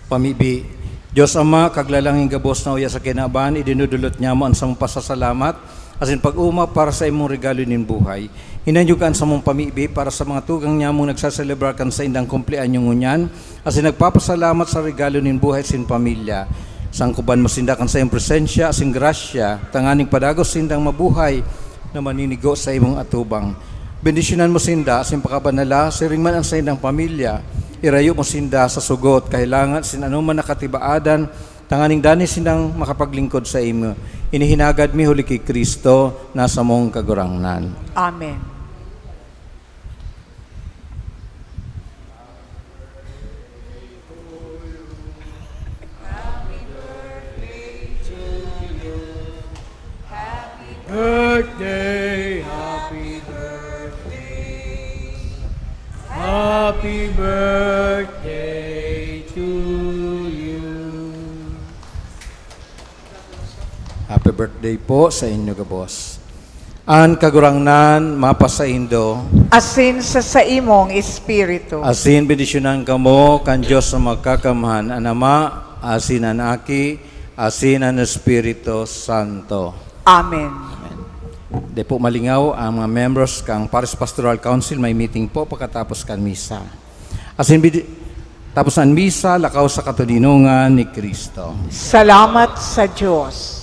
Pamibi, Diyos Ama, kaglalangin gabos na uya sa kinaban, idinudulot niya mo ang samong pasasalamat, asin pag-uma para sa imong regalo nin buhay. Hinanyukan sa mong pamibi para sa mga tugang niya mong nagsaselebrar kan sa indang kumplian yung ngunyan, asin nagpapasalamat sa regalo nin buhay sin pamilya. Sangkuban mo sinda kan sa iyong presensya, asin grasya, tanganing padagos sindang mabuhay na maninigo sa imong atubang. Bendisyonan mo sinda, asin pakabanala, siring man ang sa indang pamilya, irayo mo sinda sa sugot, kailangan sin anuman nakatibaadan, tanganing dani sindang makapaglingkod sa imo. Inihinagad mi huli kay Kristo, nasa mong kagurangnan. Amen. Birthday, happy birthday, happy birthday to you. Happy birthday po sa inyo, gabos. An kagurangnan, mapasaindo, Asin sa imong espiritu. asin bendisyonan kamo kan Diyos sa magkakamhan, an Ama, asin an Aki, asin an Espiritu Santo. Amen. Di po malingaw ang mga members kang Paris Pastoral Council, may meeting po pagkatapos kan misa. Tapos ang misa, lakaw sa katulinungan ni Kristo. Salamat sa Diyos.